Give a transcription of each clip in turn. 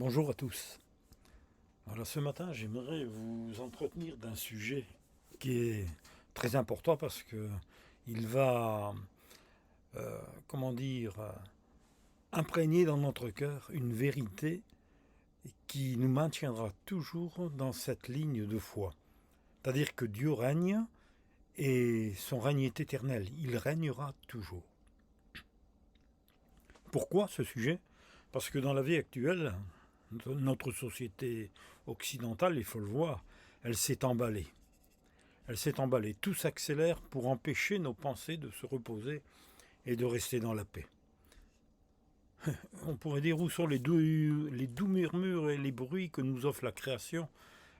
Bonjour à tous. Voilà, ce matin, j'aimerais vous entretenir d'un sujet qui est très important parce que il va, comment dire, imprégner dans notre cœur une vérité qui nous maintiendra toujours dans cette ligne de foi. C'est-à-dire que Dieu règne et son règne est éternel. Il régnera toujours. Pourquoi ce sujet? Parce que dans la vie actuelle, notre société occidentale, il faut le voir, elle s'est emballée. Elle s'est emballée. Tout s'accélère pour empêcher nos pensées de se reposer et de rester dans la paix. On pourrait dire où sont les doux murmures et les bruits que nous offre la création,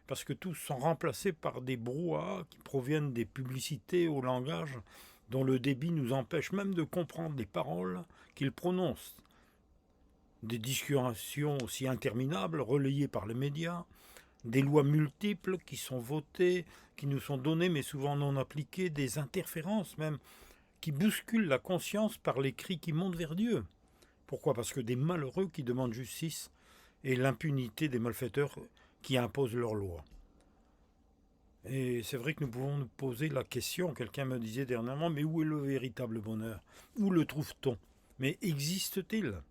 parce que tous sont remplacés par des brouhahas qui proviennent des publicités au langage dont le débit nous empêche même de comprendre les paroles qu'ils prononcent. Des discussions aussi interminables relayées par les médias, des lois multiples qui sont votées, qui nous sont données mais souvent non appliquées, des interférences même qui bousculent la conscience par les cris qui montent vers Dieu. Pourquoi? Parce que des malheureux qui demandent justice et l'impunité des malfaiteurs qui imposent leurs lois. Et c'est vrai que nous pouvons nous poser la question, quelqu'un me disait dernièrement, mais où est le véritable bonheur? Où le trouve-t-on? Mais existe-t-il?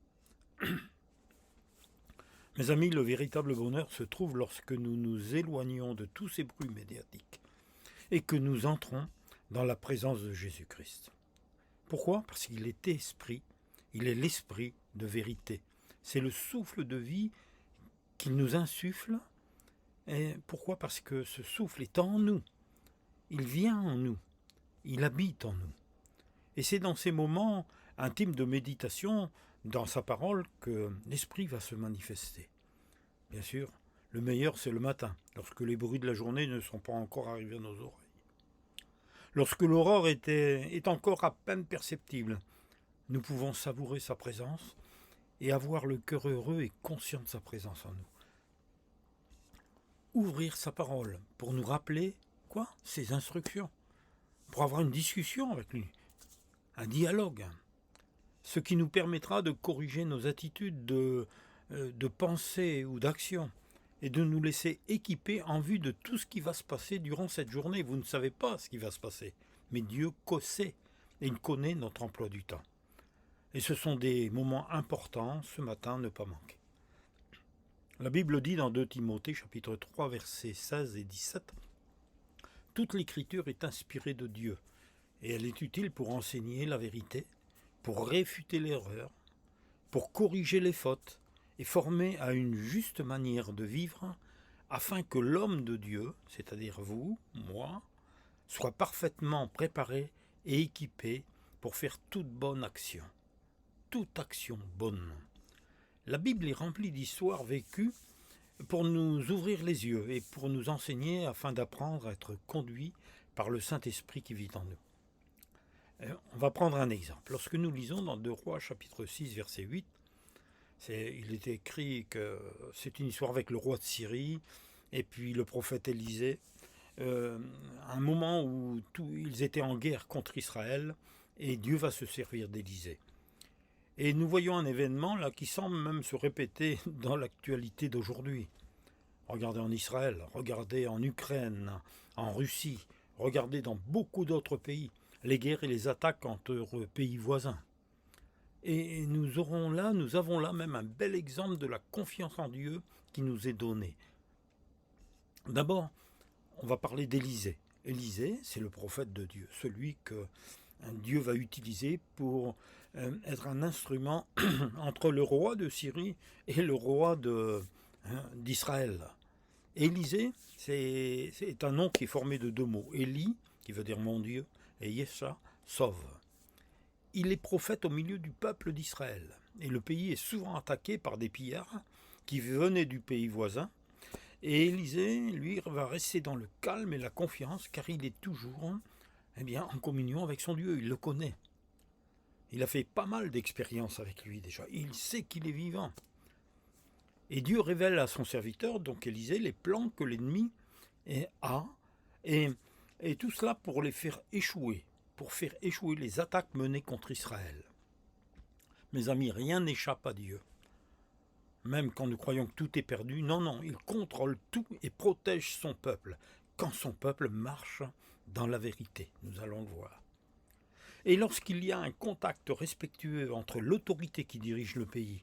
Mes amis, le véritable bonheur se trouve lorsque nous nous éloignons de tous ces bruits médiatiques et que nous entrons dans la présence de Jésus-Christ. Pourquoi? Parce qu'il est esprit, il est l'esprit de vérité. C'est le souffle de vie qu'il nous insuffle. Et pourquoi? Parce que ce souffle est en nous. Il vient en nous. Il habite en nous. Et c'est dans ces moments intimes de méditation, dans sa parole, que l'esprit va se manifester. Bien sûr, le meilleur c'est le matin, lorsque les bruits de la journée ne sont pas encore arrivés à nos oreilles. Lorsque l'aurore est encore à peine perceptible, nous pouvons savourer sa présence et avoir le cœur heureux et conscient de sa présence en nous. Ouvrir sa parole pour nous rappeler, quoi? Ses instructions, pour avoir une discussion avec lui, un dialogue, ce qui nous permettra de corriger nos attitudes de pensée ou d'action et de nous laisser équiper en vue de tout ce qui va se passer durant cette journée. Vous ne savez pas ce qui va se passer, mais Dieu sait et il connaît notre emploi du temps. Et ce sont des moments importants, ce matin, ne pas manquer. La Bible dit dans 2 Timothée, chapitre 3, versets 16 et 17, « Toute l'écriture est inspirée de Dieu, et elle est utile pour enseigner la vérité, pour réfuter l'erreur, pour corriger les fautes, et former à une juste manière de vivre, afin que l'homme de Dieu, c'est-à-dire vous, moi, soit parfaitement préparé et équipé pour faire toute bonne action. Toute action bonne. » La Bible est remplie d'histoires vécues pour nous ouvrir les yeux et pour nous enseigner afin d'apprendre à être conduits par le Saint-Esprit qui vit en nous. On va prendre un exemple. Lorsque nous lisons dans 2 Rois, chapitre 6, verset 8, il est écrit que c'est une histoire avec le roi de Syrie et puis le prophète Élisée. Un moment où ils étaient en guerre contre Israël et Dieu va se servir d'Élisée. Et nous voyons un événement là qui semble même se répéter dans l'actualité d'aujourd'hui. Regardez en Israël, regardez en Ukraine, en Russie, regardez dans beaucoup d'autres pays, les guerres et les attaques entre pays voisins. Et nous avons là même un bel exemple de la confiance en Dieu qui nous est donnée. D'abord, on va parler d'Élisée. Élisée, c'est le prophète de Dieu, celui que Dieu va utiliser pour être un instrument entre le roi de Syrie et le roi d'Israël. Élisée, c'est un nom qui est formé de 2 mots. Élie, qui veut dire mon Dieu, et Yesha, sauve. Il est prophète au milieu du peuple d'Israël. Et le pays est souvent attaqué par des pillards qui venaient du pays voisin. Et Élisée, lui, va rester dans le calme et la confiance, car il est toujours en communion avec son Dieu. Il le connaît. Il a fait pas mal d'expériences avec lui déjà. Il sait qu'il est vivant. Et Dieu révèle à son serviteur, donc Élisée, les plans que l'ennemi a. Et tout cela pour les faire échouer. Pour faire échouer les attaques menées contre Israël. Mes amis, rien n'échappe à Dieu. même quand nous croyons que tout est perdu. Non, non, il contrôle tout et protège son peuple, quand son peuple marche dans la vérité. Nous allons le voir. Et lorsqu'il y a un contact respectueux entre l'autorité qui dirige le pays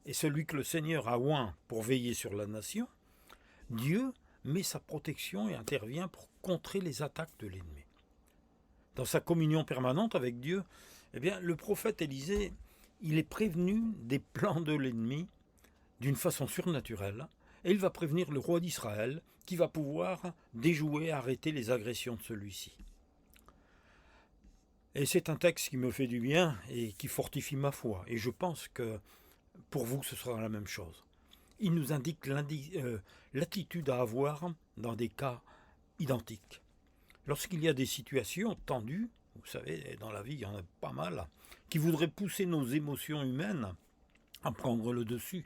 et celui que le Seigneur a oint pour veiller sur la nation, Dieu met sa protection et intervient pour contrer les attaques de l'ennemi. Dans sa communion permanente avec Dieu, eh bien, le prophète Élisée, il est prévenu des plans de l'ennemi d'une façon surnaturelle, et il va prévenir le roi d'Israël qui va pouvoir déjouer, arrêter les agressions de celui-ci. Et c'est un texte qui me fait du bien et qui fortifie ma foi. Et je pense que pour vous, ce sera la même chose. Il nous indique l'attitude à avoir dans des cas identiques. Lorsqu'il y a des situations tendues, vous savez, dans la vie, il y en a pas mal, qui voudraient pousser nos émotions humaines à prendre le dessus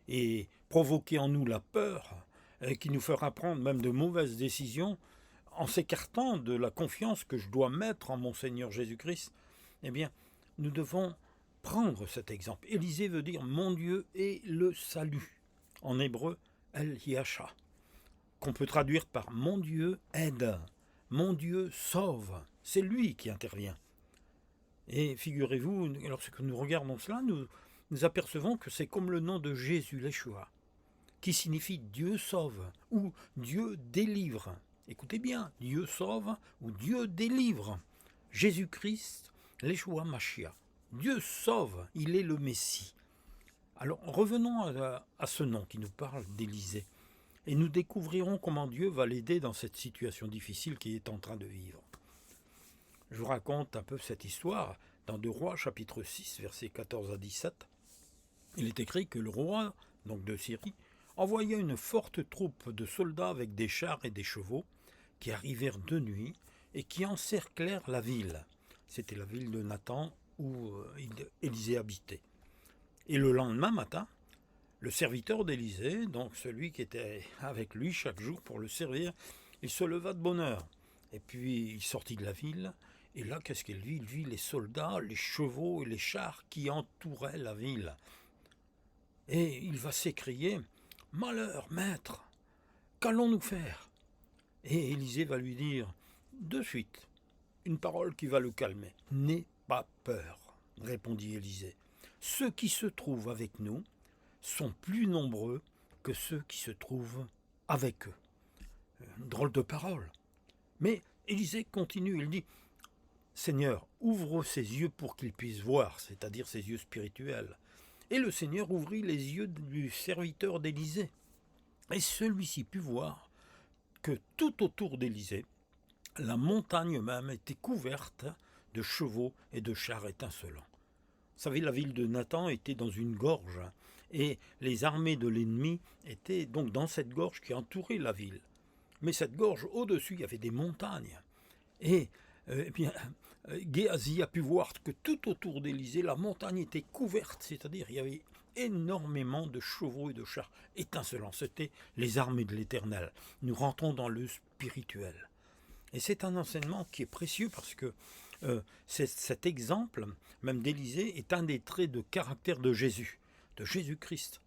et provoquer en nous la peur, et qui nous fera prendre même de mauvaises décisions, en s'écartant de la confiance que je dois mettre en mon Seigneur Jésus-Christ, eh bien, nous devons prendre cet exemple. Élisée veut dire « mon Dieu est le salut ». En hébreu, El Yasha, qu'on peut traduire par « mon Dieu aide ». Mon Dieu sauve, c'est lui qui intervient. Et figurez-vous, lorsque nous regardons cela, nous apercevons que c'est comme le nom de Jésus, l'Yeshua, qui signifie Dieu sauve ou Dieu délivre. Écoutez bien, Dieu sauve ou Dieu délivre. Jésus-Christ, l'Yeshua Mashiach. Dieu sauve, il est le Messie. Alors revenons à ce nom qui nous parle d'Élisée. Et nous découvrirons comment Dieu va l'aider dans cette situation difficile qu'il est en train de vivre. Je vous raconte un peu cette histoire dans 2 Rois, chapitre 6, versets 14 à 17. Il est écrit que le roi, donc de Syrie, envoya une forte troupe de soldats avec des chars et des chevaux qui arrivèrent de nuit et qui encerclèrent la ville. C'était la ville de Nathan où Élisée habitait. Et le lendemain matin, le serviteur d'Élisée, donc celui qui était avec lui chaque jour pour le servir, il se leva de bonne heure. Et puis il sortit de la ville, et là, qu'est-ce qu'il vit? Il vit les soldats, les chevaux et les chars qui entouraient la ville. Et il va s'écrier « Malheur, maître, qu'allons-nous faire ?» Et Élisée va lui dire de suite une parole qui va le calmer. « N'aie pas peur, répondit Élisée. Ceux qui se trouvent avec nous sont plus nombreux que ceux qui se trouvent avec eux. » Une drôle de parole. Mais Élisée continue, il dit « Seigneur, ouvre ses yeux pour qu'il puisse voir, c'est-à-dire ses yeux spirituels. » Et le Seigneur ouvrit les yeux du serviteur d'Élisée. Et celui-ci put voir que tout autour d'Élisée, la montagne même était couverte de chevaux et de chars étincelants. Vous savez, la ville de Nathan était dans une gorge, et les armées de l'ennemi étaient donc dans cette gorge qui entourait la ville. Mais cette gorge, au-dessus, il y avait des montagnes. Et Géasi a pu voir que tout autour d'Élisée, la montagne était couverte, c'est-à-dire il y avait énormément de chevaux et de chars étincelants. C'était les armées de l'Éternel. Nous rentrons dans le spirituel. Et c'est un enseignement qui est précieux parce que cet exemple, même d'Élisée, est un des traits de caractère de Jésus, de Jésus-Christ.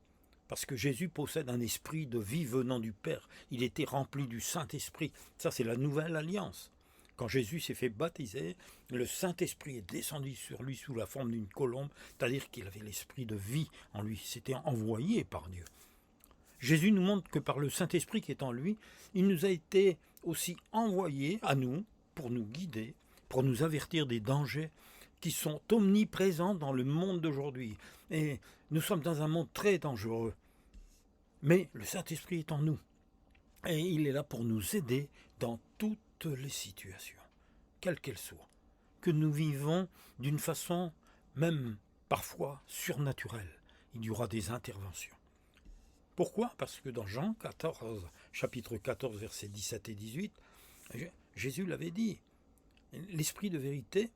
Parce que Jésus possède un esprit de vie venant du Père. Il était rempli du Saint-Esprit. Ça, c'est la nouvelle alliance. Quand Jésus s'est fait baptiser, le Saint-Esprit est descendu sur lui sous la forme d'une colombe, c'est-à-dire qu'il avait l'esprit de vie en lui. C'était envoyé par Dieu. Jésus nous montre que par le Saint-Esprit qui est en lui, il nous a été aussi envoyé à nous pour nous guider, pour nous avertir des dangers qui sont omniprésents dans le monde d'aujourd'hui. Et nous sommes dans un monde très dangereux. Mais le Saint-Esprit est en nous. Et il est là pour nous aider dans toutes les situations, quelles qu'elles soient, que nous vivons d'une façon même parfois surnaturelle. Il y aura des interventions. Pourquoi? Parce que dans Jean 14, chapitre 14, versets 17 et 18, Jésus l'avait dit, l'esprit de vérité,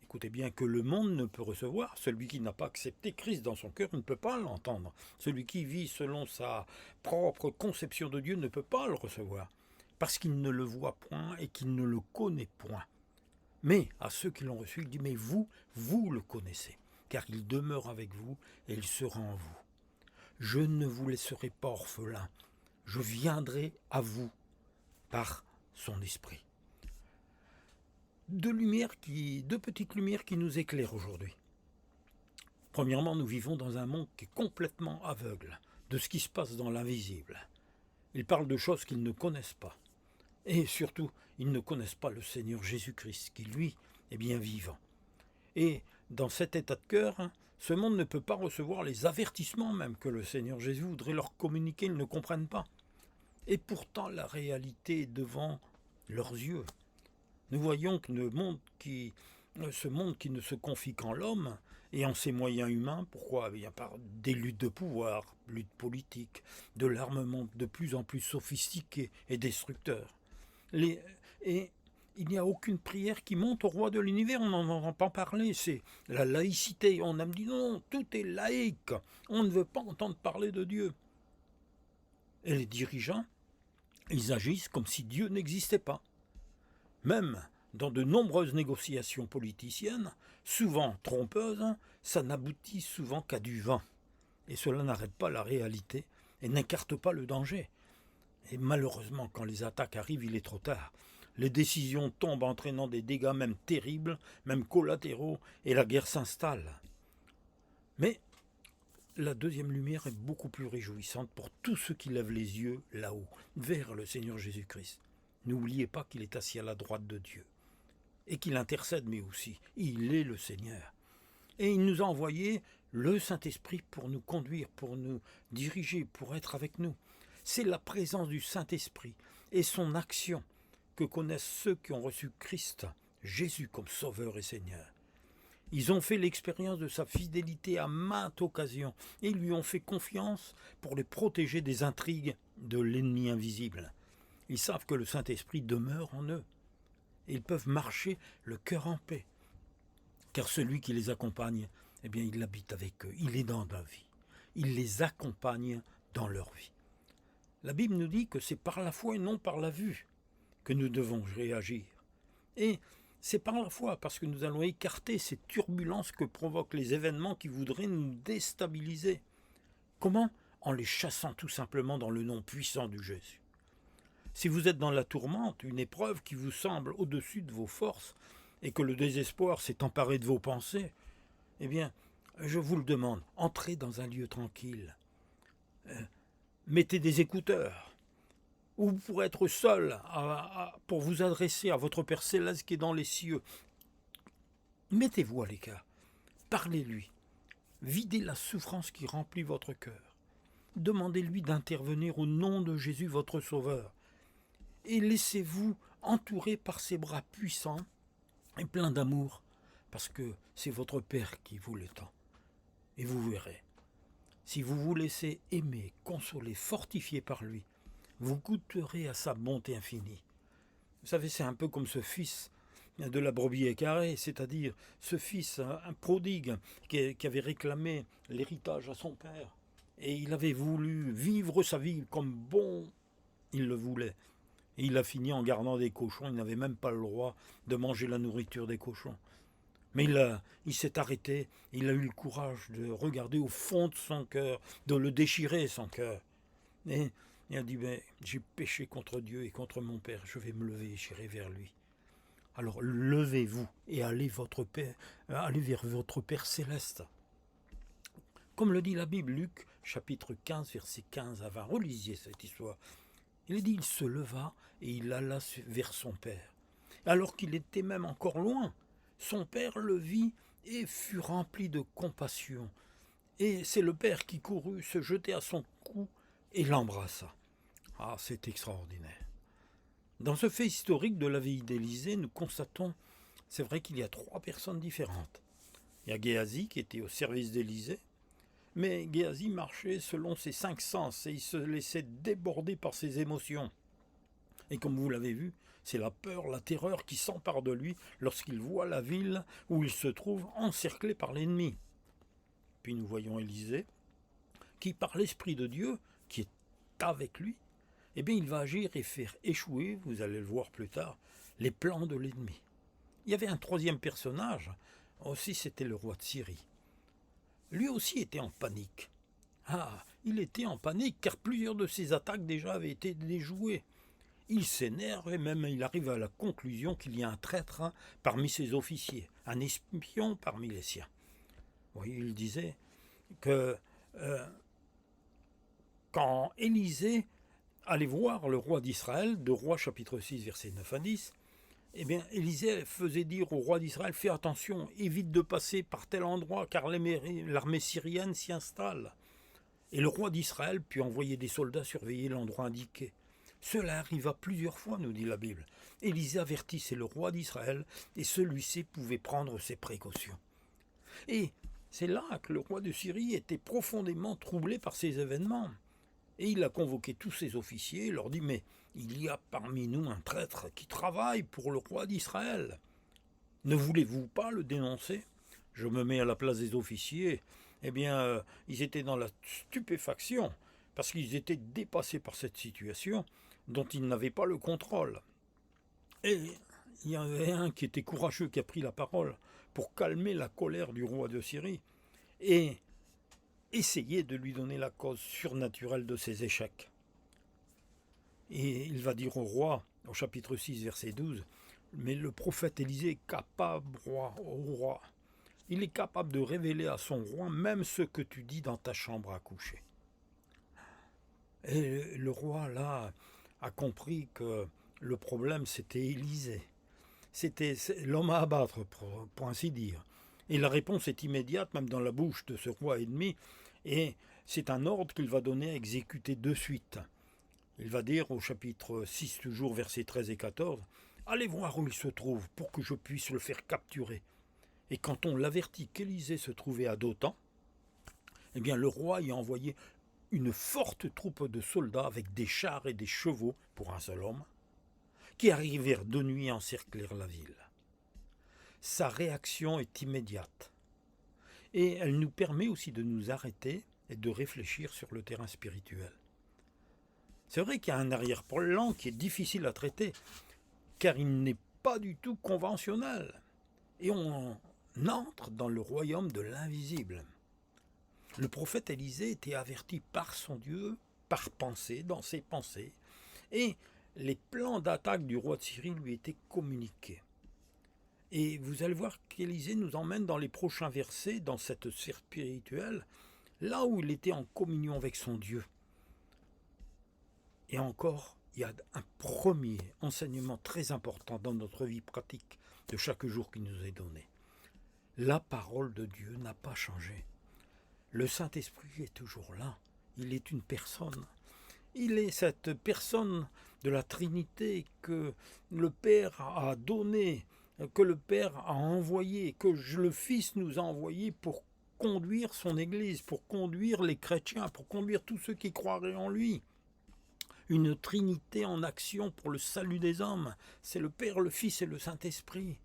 écoutez bien, que le monde ne peut recevoir, celui qui n'a pas accepté Christ dans son cœur ne peut pas l'entendre. Celui qui vit selon sa propre conception de Dieu ne peut pas le recevoir, parce qu'il ne le voit point et qu'il ne le connaît point. Mais à ceux qui l'ont reçu, il dit, mais vous le connaissez, car il demeure avec vous et il sera en vous. je ne vous laisserai pas orphelin, je viendrai à vous par son esprit. Deux petites lumières qui nous éclairent aujourd'hui. Premièrement, nous vivons dans un monde qui est complètement aveugle de ce qui se passe dans l'invisible. Ils parlent de choses qu'ils ne connaissent pas. Et surtout, ils ne connaissent pas le Seigneur Jésus-Christ, qui lui est bien vivant. Et dans cet état de cœur, ce monde ne peut pas recevoir les avertissements même que le Seigneur Jésus voudrait leur communiquer, ils ne comprennent pas. Et pourtant, la réalité est devant leurs yeux. Nous voyons que ce monde qui ne se confie qu'en l'homme et en ses moyens humains, pourquoi il y a pas des luttes de pouvoir, luttes politiques, de l'armement de plus en plus sophistiqué et destructeur. Et il n'y a aucune prière qui monte au roi de l'univers, on n'en entend pas parler, c'est la laïcité. On a dit non, tout est laïque, on ne veut pas entendre parler de Dieu. Et les dirigeants, ils agissent comme si Dieu n'existait pas. Même dans de nombreuses négociations politiciennes, souvent trompeuses, ça n'aboutit souvent qu'à du vent. Et cela n'arrête pas la réalité et n'écarte pas le danger. Et malheureusement, quand les attaques arrivent, il est trop tard. Les décisions tombent entraînant des dégâts même terribles, même collatéraux, et la guerre s'installe. Mais la deuxième lumière est beaucoup plus réjouissante pour tous ceux qui lèvent les yeux là-haut, vers le Seigneur Jésus-Christ. N'oubliez pas qu'il est assis à la droite de Dieu, et qu'il intercède, mais aussi, il est le Seigneur. Et il nous a envoyé le Saint-Esprit pour nous conduire, pour nous diriger, pour être avec nous. C'est la présence du Saint-Esprit et son action que connaissent ceux qui ont reçu Christ, Jésus comme Sauveur et Seigneur. Ils ont fait l'expérience de sa fidélité à maintes occasions et lui ont fait confiance pour les protéger des intrigues de l'ennemi invisible. Ils savent que le Saint-Esprit demeure en eux. Et ils peuvent marcher le cœur en paix. Car celui qui les accompagne, eh bien, il habite avec eux, il est dans la vie. Il les accompagne dans leur vie. La Bible nous dit que c'est par la foi et non par la vue que nous devons réagir. Et c'est par la foi, parce que nous allons écarter ces turbulences que provoquent les événements qui voudraient nous déstabiliser. Comment ? En les chassant tout simplement dans le nom puissant du Jésus. Si vous êtes dans la tourmente, une épreuve qui vous semble au-dessus de vos forces, et que le désespoir s'est emparé de vos pensées, eh bien, je vous le demande, entrez dans un lieu tranquille. Mettez des écouteurs, ou vous pourrez être seul pour vous adresser à votre Père Céleste qui est dans les cieux. Mettez-vous à l'écart, parlez-lui, videz la souffrance qui remplit votre cœur. Demandez-lui d'intervenir au nom de Jésus, votre Sauveur, et laissez-vous entourer par ses bras puissants et pleins d'amour, parce que c'est votre Père qui vous l'étend. Et vous verrez, si vous vous laissez aimer, consoler, fortifier par lui, vous goûterez à sa bonté infinie. Vous savez, c'est un peu comme ce fils de la brebis écarrée, c'est-à-dire ce fils, un prodigue, qui avait réclamé l'héritage à son père. Et il avait voulu vivre sa vie comme bon il le voulait. Et il a fini en gardant des cochons, il n'avait même pas le droit de manger la nourriture des cochons. Mais il s'est arrêté, il a eu le courage de regarder au fond de son cœur, de le déchirer son cœur. Et il a dit, j'ai péché contre Dieu et contre mon Père, je vais me lever et j'irai vers lui. Alors levez-vous et allez vers votre Père Céleste. Comme le dit la Bible, Luc, chapitre 15, versets 15 à 20, relisiez cette histoire. Il dit, il se leva et il alla vers son Père. Alors qu'il était même encore loin, son Père le vit et fut rempli de compassion. Et c'est le Père qui courut se jeter à son cou et l'embrassa. Ah, c'est extraordinaire. Dans ce fait historique de la vie d'Élisée, nous constatons, c'est vrai qu'il y a 3 personnes différentes. Il y a Géasi qui était au service d'Élisée, mais Géasi marchait selon ses 5 sens et il se laissait déborder par ses émotions. Et comme vous l'avez vu, c'est la peur, la terreur qui s'empare de lui lorsqu'il voit la ville où il se trouve encerclé par l'ennemi. Puis nous voyons Élisée, qui par l'Esprit de Dieu, qui est avec lui, eh bien il va agir et faire échouer, vous allez le voir plus tard, les plans de l'ennemi. Il y avait un 3e personnage, aussi c'était le roi de Syrie. Lui aussi était en panique. Ah, il était en panique car plusieurs de ses attaques déjà avaient été déjouées. Il s'énerve et même il arrive à la conclusion qu'il y a un traître parmi ses officiers, un espion parmi les siens. Oui, il disait que quand Élisée allait voir le roi d'Israël, de Rois chapitre 6, versets 9 à 10, eh bien, Élisée faisait dire au roi d'Israël, fais attention, évite de passer par tel endroit, car l'armée syrienne s'y installe. Et le roi d'Israël put envoyer des soldats surveiller l'endroit indiqué. Cela arriva plusieurs fois, nous dit la Bible. Élisée avertissait le roi d'Israël, et celui-ci pouvait prendre ses précautions. Et c'est là que le roi de Syrie était profondément troublé par ces événements. Et il a convoqué tous ses officiers et leur dit, mais il y a parmi nous un traître qui travaille pour le roi d'Israël. Ne voulez-vous pas le dénoncer? Je me mets à la place des officiers. Eh bien, ils étaient dans la stupéfaction, parce qu'ils étaient dépassés par cette situation dont ils n'avaient pas le contrôle. Et il y avait un qui était courageux, qui a pris la parole pour calmer la colère du roi de Syrie et essayer de lui donner la cause surnaturelle de ses échecs. Et il va dire au roi, au chapitre 6, verset 12, mais le prophète Élisée est capable, au roi, il est capable de révéler à son roi même ce que tu dis dans ta chambre à coucher. Et le roi, là, a compris que le problème, c'était Élisée. C'était l'homme à abattre, pour ainsi dire. Et la réponse est immédiate, même dans la bouche de ce roi ennemi, et c'est un ordre qu'il va donner à exécuter de suite. Il va dire au chapitre 6, toujours versets 13 et 14, « Allez voir où il se trouve, pour que je puisse le faire capturer. » Et quand on l'avertit qu'Élisée se trouvait à Dothan, eh bien le roi y a envoyé une forte troupe de soldats avec des chars et des chevaux pour un seul homme, qui arrivèrent de nuit à encercler la ville. Sa réaction est immédiate. Et elle nous permet aussi de nous arrêter et de réfléchir sur le terrain spirituel. C'est vrai qu'il y a un arrière-plan qui est difficile à traiter, car il n'est pas du tout conventionnel. Et on entre dans le royaume de l'invisible. Le prophète Élisée était averti par son Dieu, par pensée, dans ses pensées, et les plans d'attaque du roi de Syrie lui étaient communiqués. Et vous allez voir qu'Élisée nous emmène dans les prochains versets, dans cette sphère spirituelle, là où il était en communion avec son Dieu. Et encore, il y a un premier enseignement très important dans notre vie pratique de chaque jour qui nous est donné. La parole de Dieu n'a pas changé. Le Saint-Esprit est toujours là. Il est une personne. Il est cette personne de la Trinité que le Père a donnée, que le Père a envoyé, que le Fils nous a envoyé pour conduire son Église, pour conduire les chrétiens, pour conduire tous ceux qui croiraient en lui. Une Trinité en action pour le salut des hommes. C'est le Père, le Fils et le Saint-Esprit.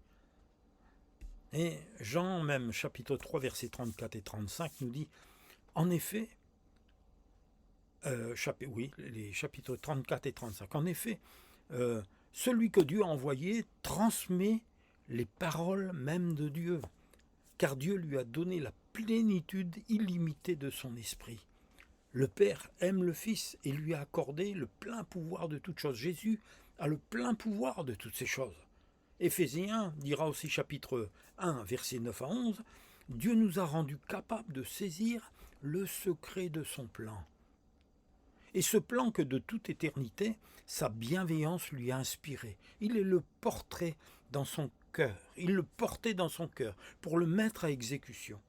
Et Jean même, chapitre 3, versets 34 et 35, nous dit, en effet, les chapitres 34 et 35, en effet, celui que Dieu a envoyé transmet les paroles même de Dieu, car Dieu lui a donné la plénitude illimitée de son esprit. Le Père aime le Fils et lui a accordé le plein pouvoir de toutes choses. Jésus a le plein pouvoir de toutes ces choses. Éphésiens dira aussi chapitre 1, versets 9 à 11, « Dieu nous a rendus capables de saisir le secret de son plan. Et ce plan que de toute éternité, sa bienveillance lui a inspiré. Il est le portrait dans son cœur. Il le portait dans son cœur pour le mettre à exécution.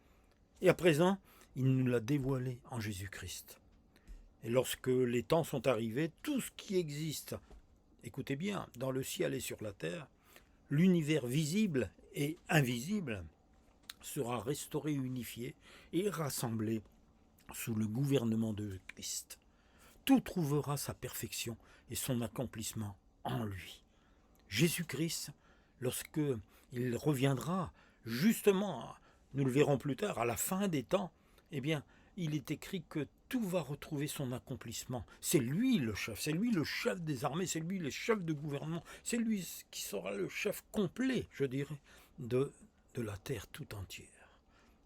Et à présent, il nous l'a dévoilé en Jésus-Christ. Et lorsque les temps sont arrivés, tout ce qui existe, écoutez bien, dans le ciel et sur la terre, l'univers visible et invisible sera restauré, unifié et rassemblé sous le gouvernement de Christ. Tout trouvera sa perfection et son accomplissement en lui. Jésus-Christ, lorsque il reviendra, justement, nous le verrons plus tard, à la fin des temps, eh bien, il est écrit que tout va retrouver son accomplissement. C'est lui le chef, c'est lui le chef des armées, c'est lui le chef de gouvernement, c'est lui qui sera le chef complet, je dirais, de la terre tout entière.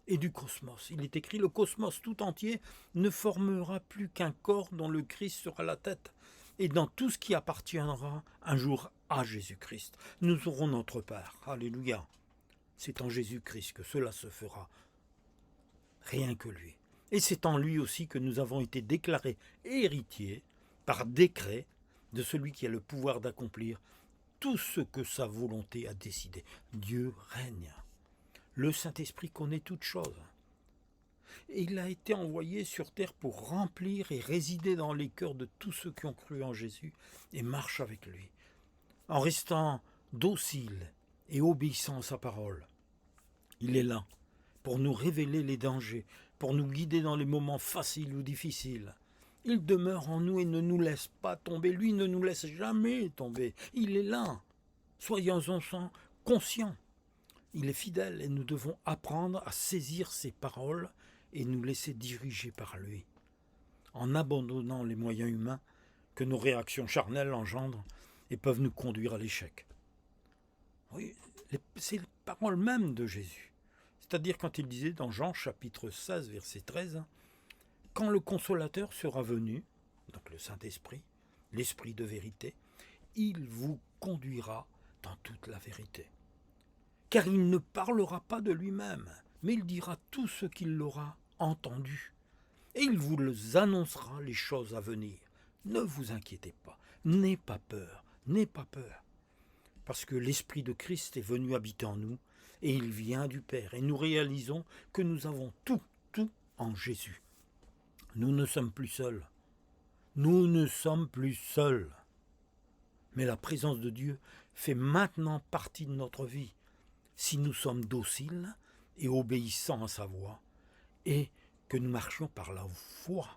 et du cosmos. Il est écrit, le cosmos tout entier ne formera plus qu'un corps dont le Christ sera la tête. Et dans tout ce qui appartiendra un jour à Jésus-Christ, nous aurons notre part. Alléluia. C'est en Jésus-Christ que cela se fera. Rien que lui. Et c'est en lui aussi que nous avons été déclarés héritiers, par décret, de celui qui a le pouvoir d'accomplir tout ce que sa volonté a décidé. Dieu règne. Le Saint-Esprit connaît toutes choses. Et il a été envoyé sur terre pour remplir et résider dans les cœurs de tous ceux qui ont cru en Jésus et marchent avec lui, en restant dociles et obéissants à sa parole. Il est là pour nous révéler les dangers, pour nous guider dans les moments faciles ou difficiles. Il demeure en nous et ne nous laisse pas tomber. Lui ne nous laisse jamais tomber. Il est là. Soyons-en conscients. Il est fidèle et nous devons apprendre à saisir ses paroles et nous laisser diriger par lui, en abandonnant les moyens humains que nos réactions charnelles engendrent et peuvent nous conduire à l'échec. Oui, c'est les paroles mêmes de Jésus. C'est-à-dire quand il disait dans Jean chapitre 16, verset 13, « Quand le Consolateur sera venu, donc le Saint-Esprit, l'Esprit de vérité, il vous conduira dans toute la vérité. Car il ne parlera pas de lui-même, mais il dira tout ce qu'il aura entendu. Et il vous annoncera les choses à venir. Ne vous inquiétez pas, n'ayez pas peur, n'ayez pas peur. Parce que l'Esprit de Christ est venu habiter en nous, et il vient du Père. Et nous réalisons que nous avons tout en Jésus. Nous ne sommes plus seuls. Nous ne sommes plus seuls. Mais la présence de Dieu fait maintenant partie de notre vie, si nous sommes dociles et obéissants à sa voix, et que nous marchions par la foi.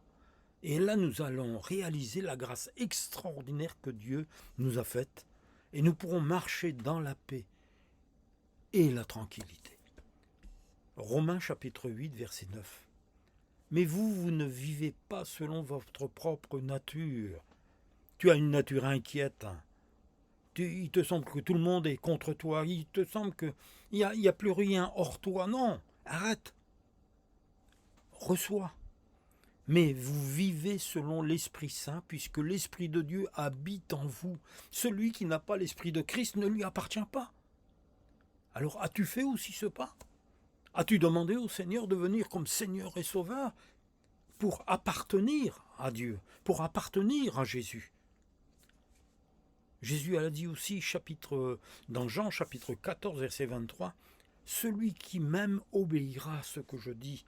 Et là, nous allons réaliser la grâce extraordinaire que Dieu nous a faite, et nous pourrons marcher dans la paix et la tranquillité. Romains chapitre 8, verset 9. Mais vous ne vivez pas selon votre propre nature. Tu as une nature inquiète. Il te semble que tout le monde est contre toi. Il te semble qu'il n'y a plus rien hors toi. Non, arrête. Reçois. Mais vous vivez selon l'Esprit Saint, puisque l'Esprit de Dieu habite en vous. Celui qui n'a pas l'Esprit de Christ ne lui appartient pas. Alors, as-tu fait aussi ce pas? As-tu demandé au Seigneur de venir comme Seigneur et Sauveur pour appartenir à Dieu, pour appartenir à Jésus? Jésus a dit aussi dans Jean chapitre 14, verset 23, « Celui qui m'aime obéira à ce que je dis.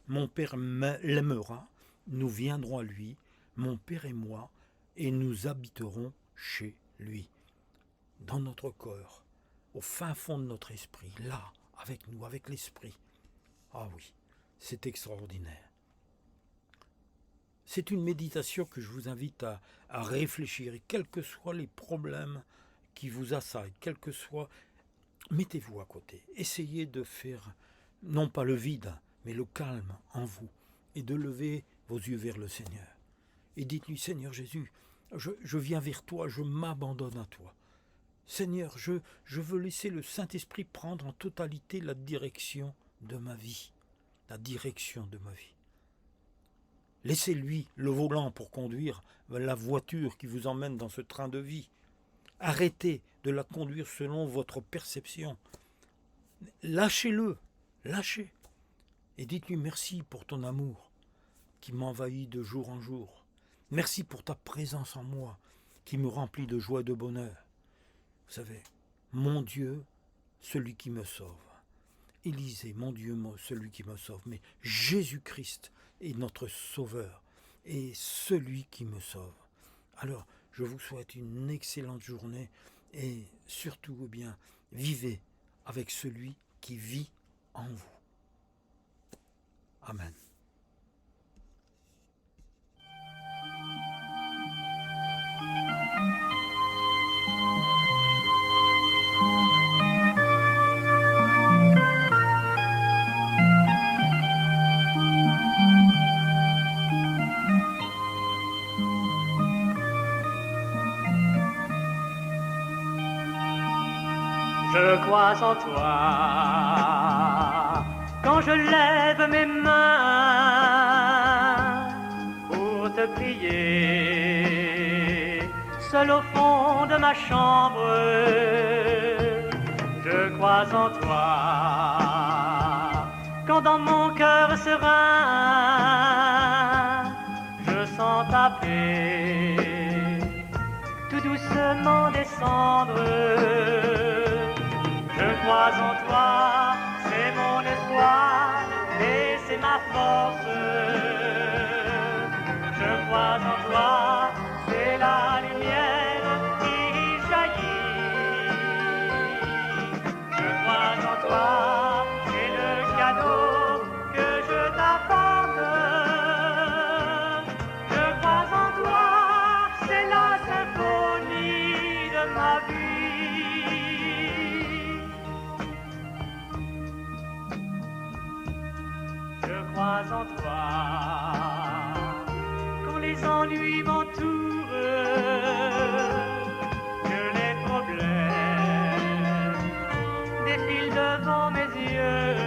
Mon Père l'aimera, nous viendrons à lui, mon Père et moi, et nous habiterons chez lui. » Dans notre corps, au fin fond de notre esprit, là, avec nous, avec l'esprit. Ah oui, c'est extraordinaire. C'est une méditation que je vous invite à réfléchir, et quels que soient les problèmes qui vous assaillent, quels que soient, mettez-vous à côté. Essayez de faire, non pas le vide, mais le calme en vous, et de lever vos yeux vers le Seigneur. Et dites-lui, Seigneur Jésus, je viens vers toi, je m'abandonne à toi. Seigneur, je veux laisser le Saint-Esprit prendre en totalité la direction de ma vie. La direction de ma vie. Laissez-lui le volant pour conduire la voiture qui vous emmène dans ce train de vie. Arrêtez de la conduire selon votre perception. Lâchez-le, lâchez. Et dites-lui merci pour ton amour qui m'envahit de jour en jour. Merci pour ta présence en moi qui me remplit de joie et de bonheur. Vous savez, mon Dieu, celui qui me sauve. Élisée, mon Dieu, celui qui me sauve. Mais Jésus-Christ est notre sauveur et celui qui me sauve. Alors, je vous souhaite une excellente journée et surtout, bien, vivez avec celui qui vit en vous. Amen. Je crois en toi quand je lève mes mains pour te prier, seul au fond de ma chambre, je crois en toi. Quand dans mon cœur serein, je sens ta paix tout doucement descendre. Je crois en toi, c'est mon espoir et c'est ma force. Je crois en toi, c'est la lumière qui jaillit. Je crois en toi, c'est le cadeau que je t'apporte. Je crois en toi, c'est la symphonie de ma vie. Je crois en toi, quand les ennuis m'entourent, que les problèmes défilent devant mes yeux.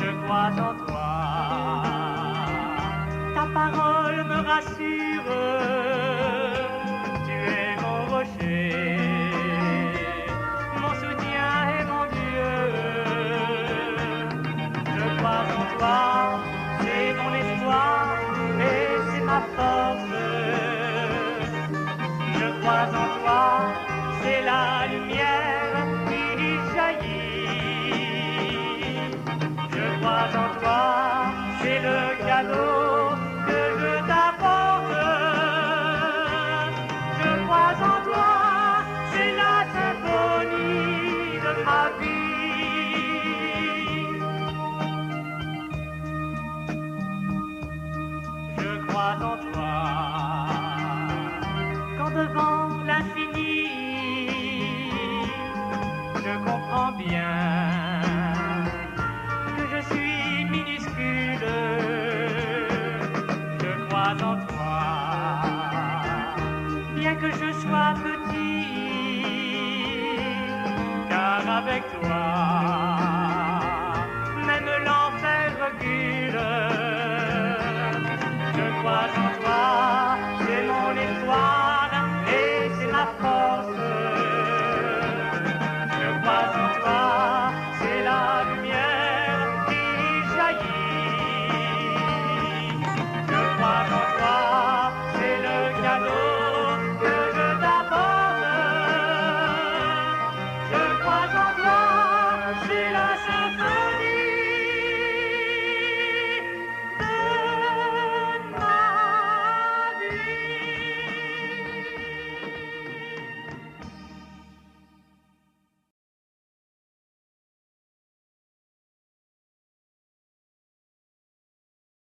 Je crois en toi, ta parole me rassure, tu es mon rocher, mon soutien et mon Dieu. Je crois en toi, c'est mon espoir et c'est ma force. Je crois en toi, c'est la lumière qui jaillit. Je crois en toi, c'est le cadeau que je t'apporte. Je crois en toi, c'est la symphonie de ma vie. Je crois en toi, quand devant l'infini, je comprends bien que je suis minuscule. Je crois en toi, bien que je sois petit, car avec toi, même l'enfer recule. Je crois en toi, c'est mon espoir et c'est ma force. Je crois en toi, c'est la lumière qui jaillit. Je crois en toi, c'est le cadeau